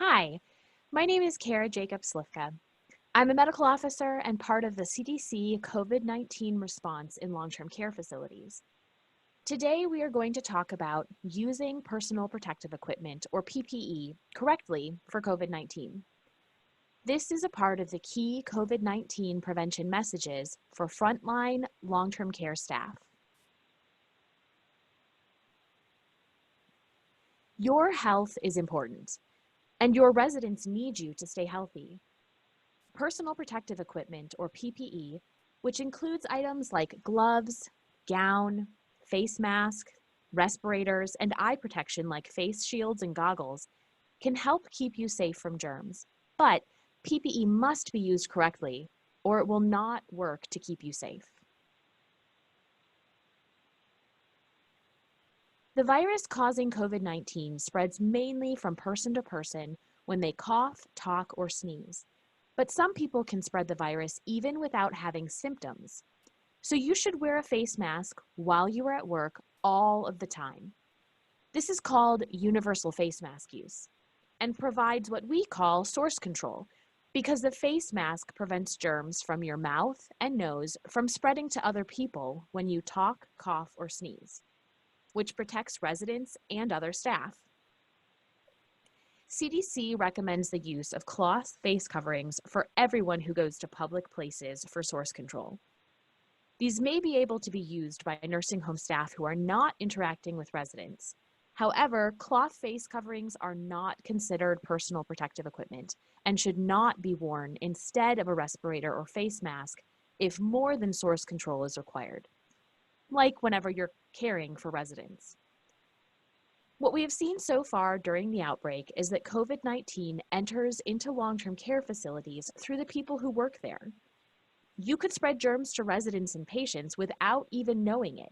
Hi, my name is Kara Jacob-Slifka. I'm a medical officer and part of the CDC COVID-19 response in long-term care facilities. Today, we are going to talk about using personal protective equipment, or PPE, correctly for COVID-19. This is a part of the key COVID-19 prevention messages for frontline long-term care staff. Your health is important, and your residents need you to stay healthy. Personal protective equipment, or PPE, which includes items like gloves, gown, face mask, respirators, and eye protection like face shields and goggles, can help keep you safe from germs. But PPE must be used correctly, or it will not work to keep you safe. The virus causing COVID-19 spreads mainly from person to person when they cough, talk, or sneeze. But some people can spread the virus even without having symptoms. So you should wear a face mask while you are at work all of the time. This is called universal face mask use and provides what we call source control because the face mask prevents germs from your mouth and nose from spreading to other people when you talk, cough, or sneeze, which protects residents and other staff. CDC recommends the use of cloth face coverings for everyone who goes to public places for source control. These may be able to be used by nursing home staff who are not interacting with residents. However, cloth face coverings are not considered personal protective equipment and should not be worn instead of a respirator or face mask if more than source control is required, like whenever you're caring for residents. What we have seen so far during the outbreak is that COVID-19 enters into long-term care facilities through the people who work there. You could spread germs to residents and patients without even knowing it.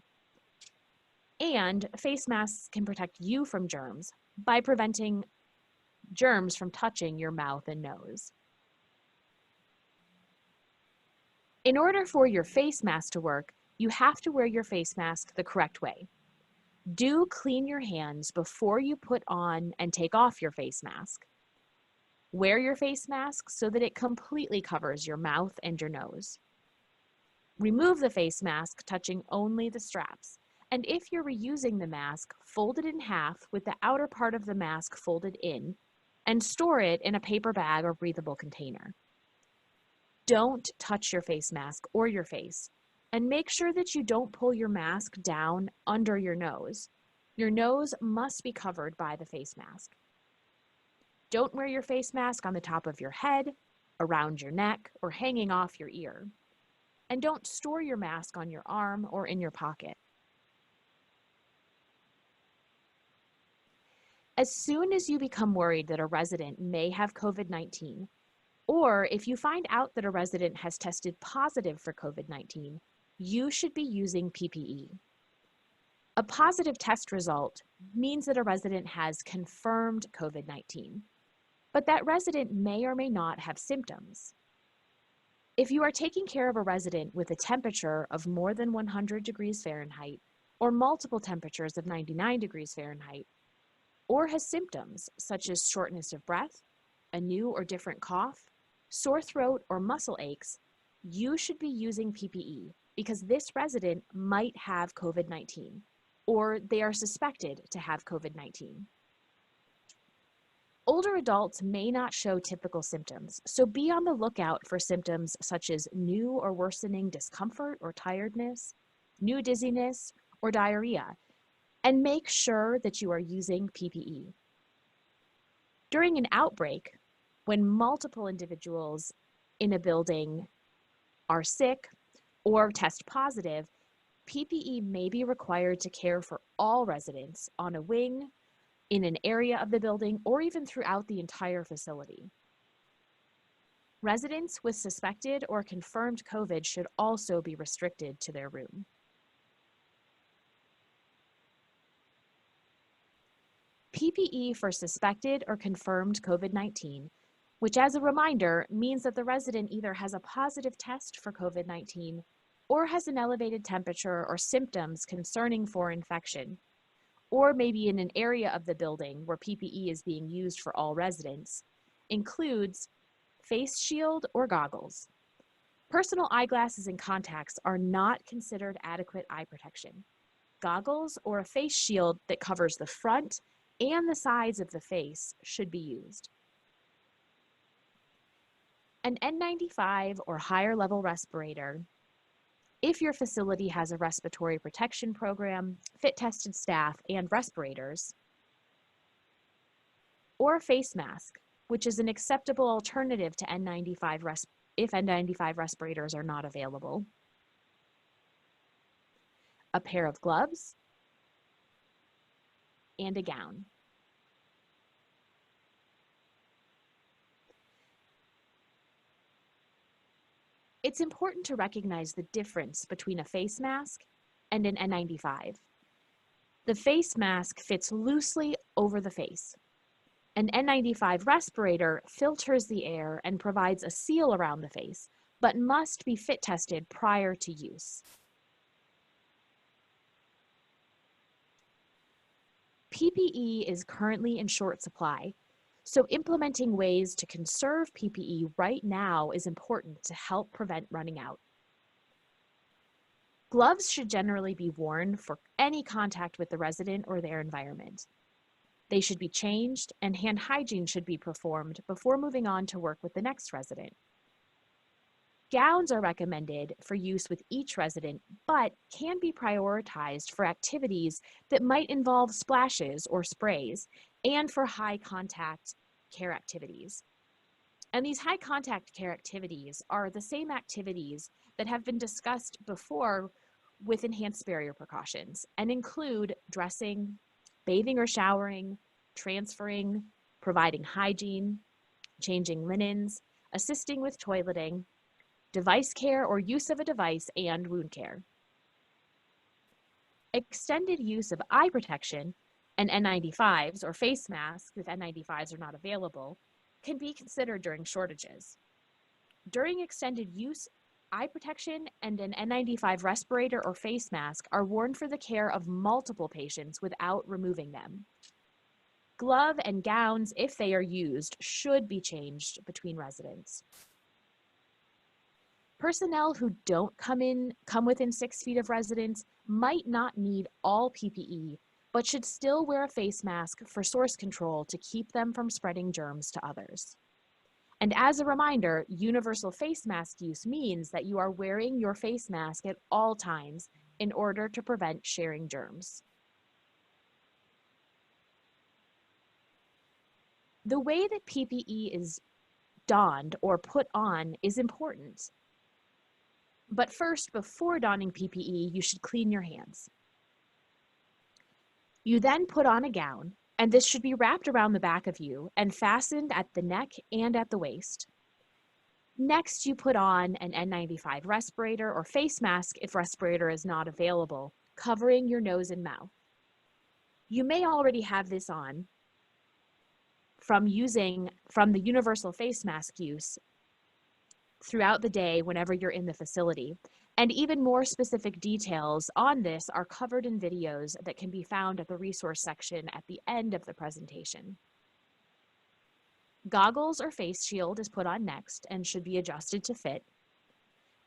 And face masks can protect you from germs by preventing germs from touching your mouth and nose. In order for your face mask to work, you have to wear your face mask the correct way. Do clean your hands before you put on and take off your face mask. Wear your face mask so that it completely covers your mouth and your nose. Remove the face mask, touching only the straps. And if you're reusing the mask, fold it in half with the outer part of the mask folded in, and store it in a paper bag or breathable container. Don't touch your face mask or your face. And make sure that you don't pull your mask down under your nose. Your nose must be covered by the face mask. Don't wear your face mask on the top of your head, around your neck, or hanging off your ear. And don't store your mask on your arm or in your pocket. As soon as you become worried that a resident may have COVID-19, or if you find out that a resident has tested positive for COVID-19, you should be using PPE. A positive test result means that a resident has confirmed COVID-19, but that resident may or may not have symptoms. If you are taking care of a resident with a temperature of more than 100 degrees Fahrenheit or multiple temperatures of 99 degrees Fahrenheit, or has symptoms such as shortness of breath, a new or different cough, sore throat, or muscle aches, you should be using PPE because this resident might have COVID-19 or they are suspected to have COVID-19. Older adults may not show typical symptoms, so be on the lookout for symptoms such as new or worsening discomfort or tiredness, new dizziness, or diarrhea, and make sure that you are using PPE. During an outbreak, when multiple individuals in a building are sick or test positive, PPE may be required to care for all residents on a wing, in an area of the building, or even throughout the entire facility. Residents with suspected or confirmed COVID should also be restricted to their room. PPE for suspected or confirmed COVID-19, which as a reminder means that the resident either has a positive test for COVID-19 or has an elevated temperature or symptoms concerning for infection, or maybe in an area of the building where PPE is being used for all residents, includes face shield or goggles. Personal eyeglasses and contacts are not considered adequate eye protection. Goggles or a face shield that covers the front and the sides of the face should be used. An N95 or higher level respirator, if your facility has a respiratory protection program, fit-tested staff, and respirators, or a face mask, which is an acceptable alternative to N95 if N95 respirators are not available, a pair of gloves, and a gown. It's important to recognize the difference between a face mask and an N95. The face mask fits loosely over the face. An N95 respirator filters the air and provides a seal around the face, but must be fit tested prior to use. PPE is currently in short supply, so implementing ways to conserve PPE right now is important to help prevent running out. Gloves should generally be worn for any contact with the resident or their environment. They should be changed, and hand hygiene should be performed before moving on to work with the next resident. Gowns are recommended for use with each resident, but can be prioritized for activities that might involve splashes or sprays, and for high contact care activities. And these high contact care activities are the same activities that have been discussed before with enhanced barrier precautions and include dressing, bathing or showering, transferring, providing hygiene, changing linens, assisting with toileting, device care or use of a device, and wound care. Extended use of eye protection and N95s or face masks if N95s are not available can be considered during shortages. During extended use, eye protection and an N95 respirator or face mask are worn for the care of multiple patients without removing them. Glove and gowns, if they are used, should be changed between residents. Personnel who don't come within 6 feet of residents might not need all PPE, but should still wear a face mask for source control to keep them from spreading germs to others. And as a reminder, universal face mask use means that you are wearing your face mask at all times in order to prevent sharing germs. The way that PPE is donned or put on is important. But first, before donning PPE, you should clean your hands. You then put on a gown, and this should be wrapped around the back of you and fastened at the neck and at the waist. Next, you put on an N95 respirator or face mask if respirator is not available, covering your nose and mouth. You may already have this on from the universal face mask use throughout the day whenever you're in the facility. And even more specific details on this are covered in videos that can be found at the resource section at the end of the presentation. Goggles or face shield is put on next and should be adjusted to fit.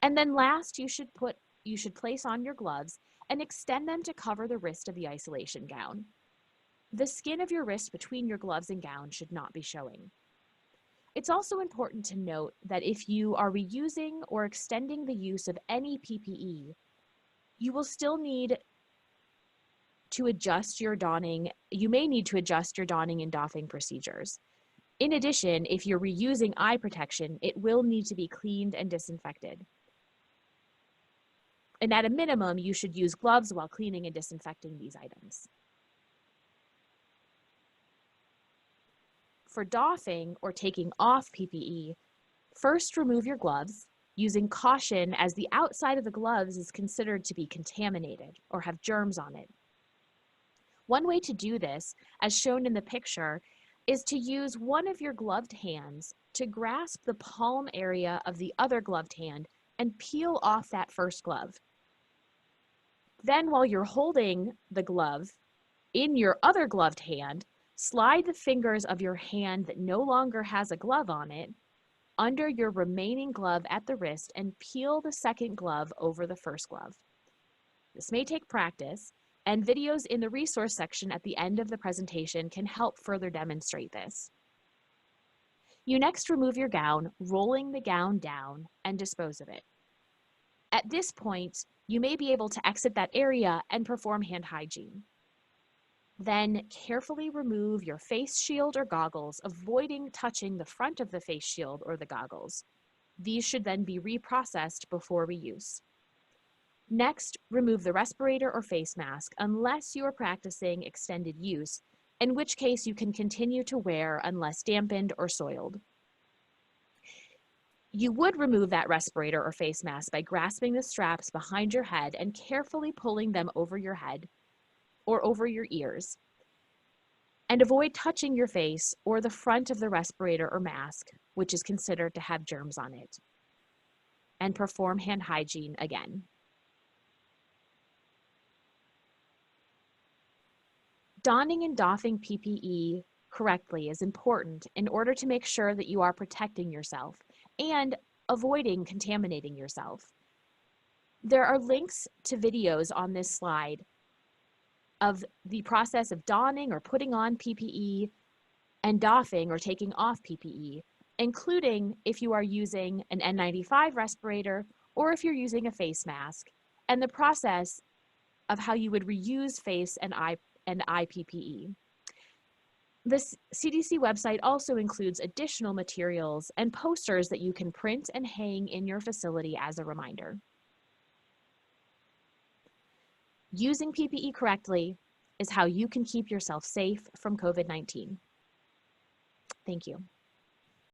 And then last, you should place on your gloves and extend them to cover the wrist of the isolation gown. The skin of your wrist between your gloves and gown should not be showing. It's also important to note that if you are reusing or extending the use of any PPE, you will still need to adjust your donning. You may need to adjust your donning and doffing procedures. In addition, if you're reusing eye protection, it will need to be cleaned and disinfected. And at a minimum, you should use gloves while cleaning and disinfecting these items. For doffing or taking off PPE, first remove your gloves, using caution as the outside of the gloves is considered to be contaminated or have germs on it. One way to do this, as shown in the picture, is to use one of your gloved hands to grasp the palm area of the other gloved hand and peel off that first glove. Then while you're holding the glove, In your other gloved hand, slide the fingers of your hand that no longer has a glove on it under your remaining glove at the wrist and peel the second glove over the first glove. This may take practice, and videos in the resource section at the end of the presentation can help further demonstrate this. You next remove your gown, rolling the gown down, and dispose of it. At this point, you may be able to exit that area and perform hand hygiene. Then carefully remove your face shield or goggles, avoiding touching the front of the face shield or the goggles. These should then be reprocessed before reuse. Next, remove the respirator or face mask unless you are practicing extended use, in which case you can continue to wear unless dampened or soiled. You would remove that respirator or face mask by grasping the straps behind your head and carefully pulling them over your head or over your ears. And avoid touching your face or the front of the respirator or mask, which is considered to have germs on it. And perform hand hygiene again. Donning and doffing PPE correctly is important in order to make sure that you are protecting yourself and avoiding contaminating yourself. There are links to videos on this slide of the process of donning or putting on PPE and doffing or taking off PPE, including if you are using an N95 respirator or if you're using a face mask, and the process of how you would reuse face and eye PPE. The CDC website also includes additional materials and posters that you can print and hang in your facility as a reminder. Using PPE correctly is how you can keep yourself safe from COVID-19. Thank you.